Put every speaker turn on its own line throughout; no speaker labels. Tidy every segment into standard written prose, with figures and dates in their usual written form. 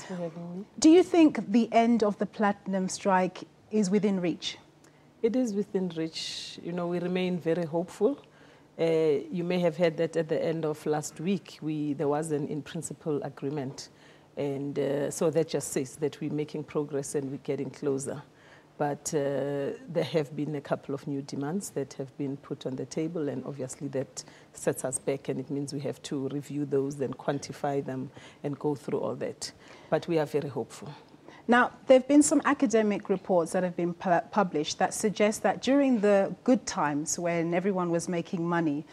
for having me.
Do you think the end of the platinum strike is within reach?
It is within reach. You know, we remain very hopeful. You may have heard that at the end of last week, there was an in-principle agreement. And so that just says that we're making progress and we're getting closer. But there have been a couple of new demands that have been put on the table, and obviously that sets us back, and it means we have to review those and quantify them and go through all that. But we are very hopeful.
Now, there have been some academic reports that have been published that suggest that during the good times when everyone was making money,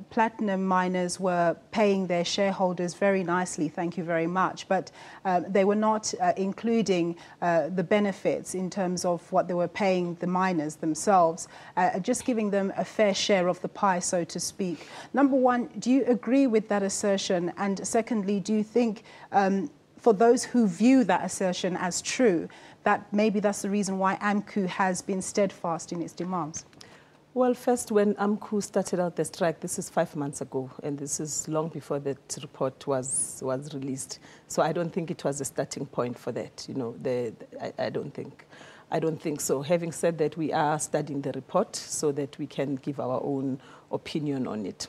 platinum miners were paying their shareholders very nicely, thank you very much, but they were not including the benefits in terms of what they were paying the miners themselves, just giving them a fair share of the pie, so to speak. Number one, do you agree with that assertion? And secondly, do you think for those who view that assertion as true, that maybe that's the reason why AMCU has been steadfast in its demands?
Well, first, when AMCU started out the strike, this is 5 months ago, and this is long before that report was released. So I don't think it was a starting point for that. You know, I don't think so. Having said that, we are studying the report so that we can give our own opinion on it.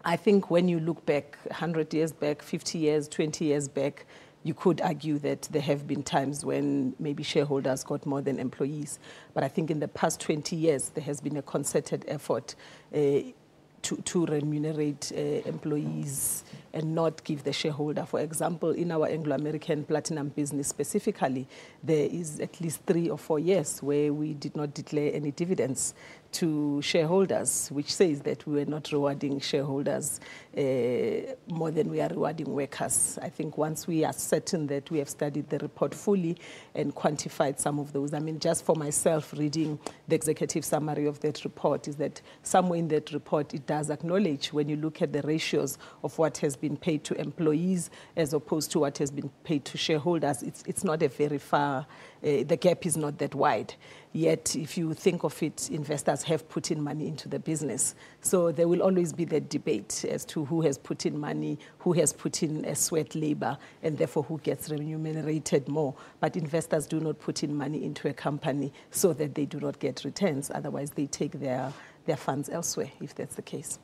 I think when you look back 100 years back, 50 years, 20 years back, you could argue that there have been times when maybe shareholders got more than employees. But I think in the past 20 years, there has been a concerted effort to remunerate employees and not give the shareholder. For example, in our Anglo-American platinum business specifically, there is at least 3 or 4 years where we did not declare any dividends to shareholders, which says that we were not rewarding shareholders more than we are rewarding workers. I think once we are certain that we have studied the report fully and quantified some of those, I mean, just for myself, reading the executive summary of that report is that somewhere in that report, it does acknowledge when you look at the ratios of what has been paid to employees as opposed to what has been paid to shareholders, it's not a very far, the gap is not that wide. Yet, if you think of it, investors have put in money into the business. So there will always be that debate as to who has put in money, who has put in a sweat labor, and therefore who gets remunerated more. But investors do not put in money into a company so that they do not get returns. Otherwise, they take their funds elsewhere, if that's the case.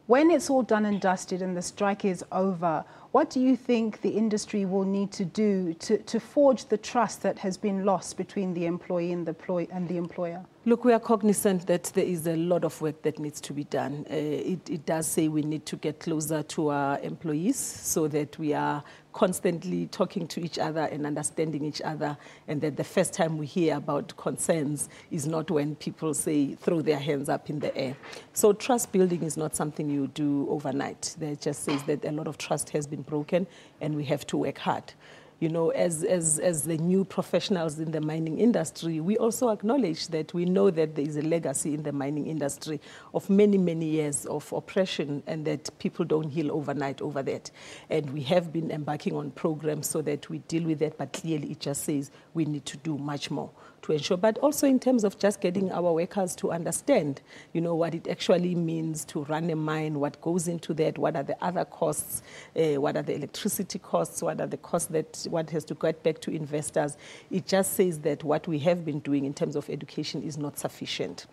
When it's all done and dusted and the strike is over, what do you think the industry will need to do to forge the trust that has been lost between the employee and the employer?
Look, we are cognizant that there is a lot of work that needs to be done. It does say we need to get closer to our employees so that we are constantly talking to each other and understanding each other, and that the first time we hear about concerns is not when people say, throw their hands up in the air. So trust building is not something you do overnight. That just says that a lot of trust has been broken and we have to work hard. You know, as the new professionals in the mining industry, we also acknowledge that we know that there is a legacy in the mining industry of many, many years of oppression, and that people don't heal overnight over that. And we have been embarking on programs so that we deal with that, but clearly it just says we need to do much more to ensure, but also in terms of just getting our workers to understand, you know, what it actually means to run a mine, what goes into that, what are the other costs, what are the electricity costs, what are the costs that what has to get back to investors. It just says that what we have been doing in terms of education is not sufficient.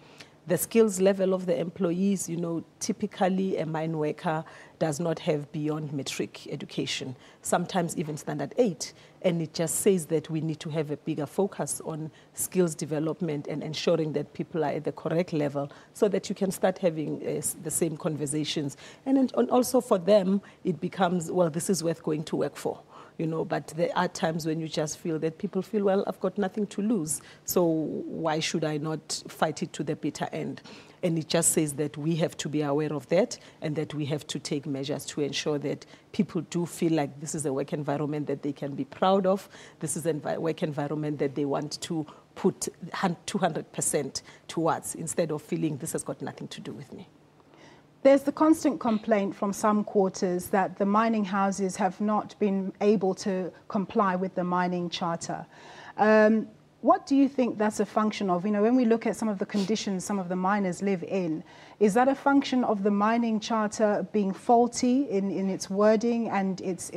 The skills level of the employees, you know, typically a mine worker does not have beyond matric education, sometimes even standard 8. And it just says that we need to have a bigger focus on skills development and ensuring that people are at the correct level so that you can start having the same conversations. And also for them, it becomes, well, this is worth going to work for. You know, but there are times when you just feel that people feel, well, I've got nothing to lose, so why should I not fight it to the bitter end? And it just says that we have to be aware of that and that we have to take measures to ensure that people do feel like this is a work environment that they can be proud of. This is a work environment that they want to put 200% towards instead of feeling this has got nothing to do with me.
There's the constant complaint from some quarters that the mining houses have not been able to comply with the mining charter. What do you think that's a function of? You know, when we look at some of the conditions some of the miners live in, is that a function of the mining charter being faulty in its wording and its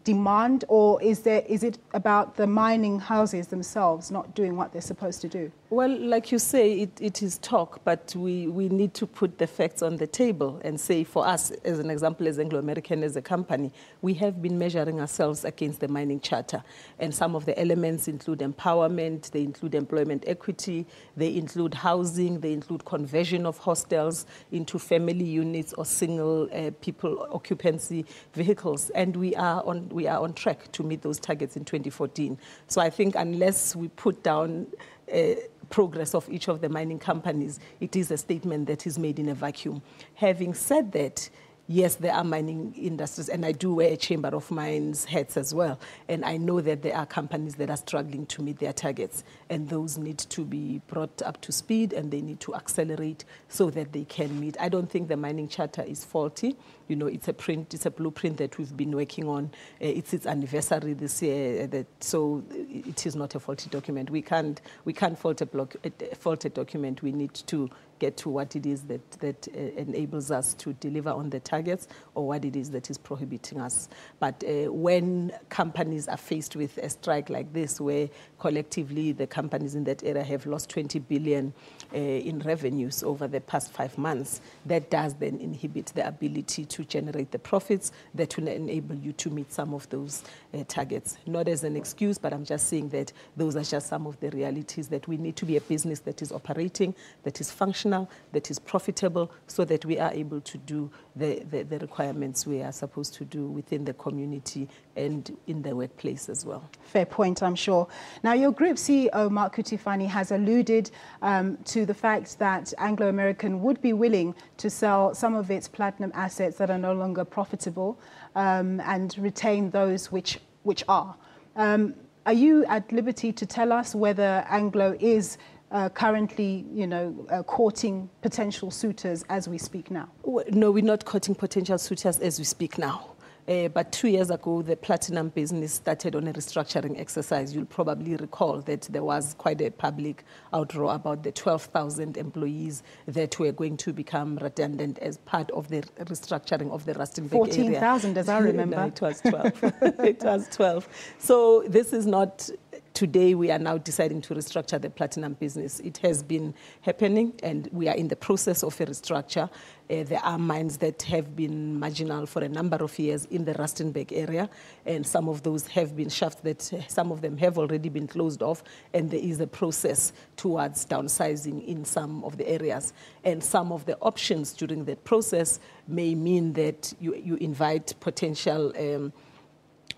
demand, or is it about the mining houses themselves not doing what they're supposed to do?
Well, like you say, it is talk, but we need to put the facts on the table and say, for us, as an example, as Anglo American, as a company, we have been measuring ourselves against the mining charter. And some of the elements include empowerment, they include employment equity, they include housing, they include conversion of hostels into family units or single people occupancy vehicles. And we are on track to meet those targets in 2014. So I think unless we put down progress of each of the mining companies, it is a statement that is made in a vacuum. Having said that, yes, there are mining industries, and I do wear a Chamber of Mines hats as well, and I know that there are companies that are struggling to meet their targets, and those need to be brought up to speed, and they need to accelerate so that they can meet. I don't think the mining charter is faulty. You know, it's a blueprint that we've been working on. It's its anniversary this year, so it is not a faulty document. We can't fault a document. We need to get to what it is that enables us to deliver on the targets, or what it is that is prohibiting us. But when companies are faced with a strike like this, where collectively the companies in that area have lost 20 billion in revenues over the past 5 months, that does then inhibit the ability to generate the profits that will enable you to meet some of those targets. Not as an excuse, but I'm just saying that those are just some of the realities, that we need to be a business that is operating, that is functional, that is profitable, so that we are able to do the requirements we are supposed to do within the community and in the workplace as well.
Fair point, I'm sure. Now, your group CEO, Mark Kutifani, has alluded to the fact that Anglo American would be willing to sell some of its platinum assets that are no longer profitable and retain those which are. Are you at liberty to tell us whether Anglo is currently, courting potential suitors as we speak now?
No, we're not courting potential suitors as we speak now. But 2 years ago, the platinum business started on a restructuring exercise. You'll probably recall that there was quite a public outroar about the 12,000 employees that were going to become redundant as part of the restructuring of the Rustenburg area.
14,000, as I remember.
No, it was 12. It was 12. So this is not... Today, we are now deciding to restructure the platinum business. It has been happening, and we are in the process of a restructure. There are mines that have been marginal for a number of years in the Rustenburg area, and some of those have been shafts that some of them have already been closed off, and there is a process towards downsizing in some of the areas. And some of the options during that process may mean that you invite potential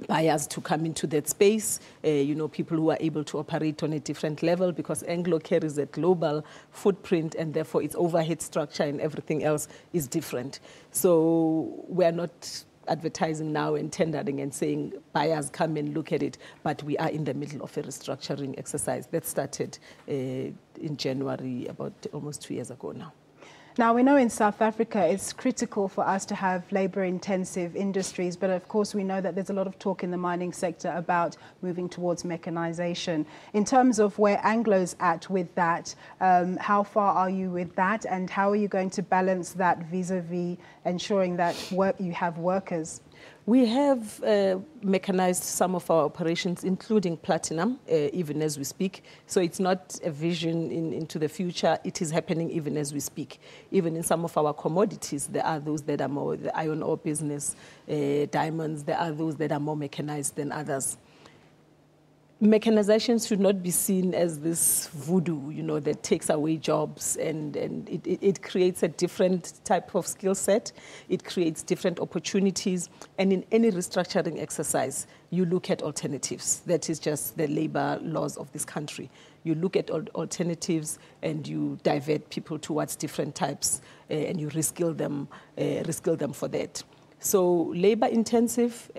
buyers to come into that space, people who are able to operate on a different level, because Anglo carries a global footprint, and therefore its overhead structure and everything else is different. So we're not advertising now and tendering and saying buyers come and look at it, but we are in the middle of a restructuring exercise that started in January, about almost 2 years ago now.
Now, we know in South Africa it's critical for us to have labour-intensive industries, but of course we know that there's a lot of talk in the mining sector about moving towards mechanization. In terms of where Anglo's at with that, how far are you with that, and how are you going to balance that vis-a-vis ensuring that you have workers?
We have mechanized some of our operations, including platinum, even as we speak. So it's not a vision into the future. It is happening even as we speak. Even in some of our commodities, there are those that are more the iron ore business, diamonds. There are those that are more mechanized than others. Mechanization should not be seen as this voodoo, that takes away jobs, and it creates a different type of skill set. It creates different opportunities. And in any restructuring exercise, you look at alternatives. That is just the labor laws of this country. You look at alternatives and you divert people towards different types, and you reskill them for that. So labor intensive,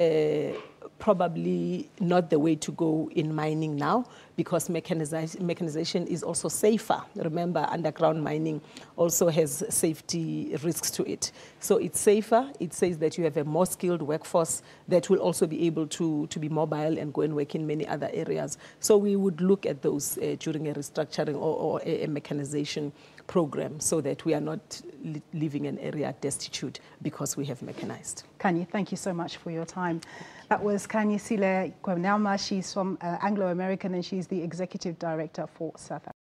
probably not the way to go in mining now, because mechanization is also safer. Remember, underground mining also has safety risks to it. So it's safer. It says that you have a more skilled workforce that will also be able to be mobile and go and work in many other areas. So we would look at those during a restructuring or a mechanization program, so that we are not leaving an area destitute because we have mechanized.
Khanyi, thank you so much for your time. That was Khanyisile Kweyama. She's from Anglo American, and she's the Executive Director for South Africa.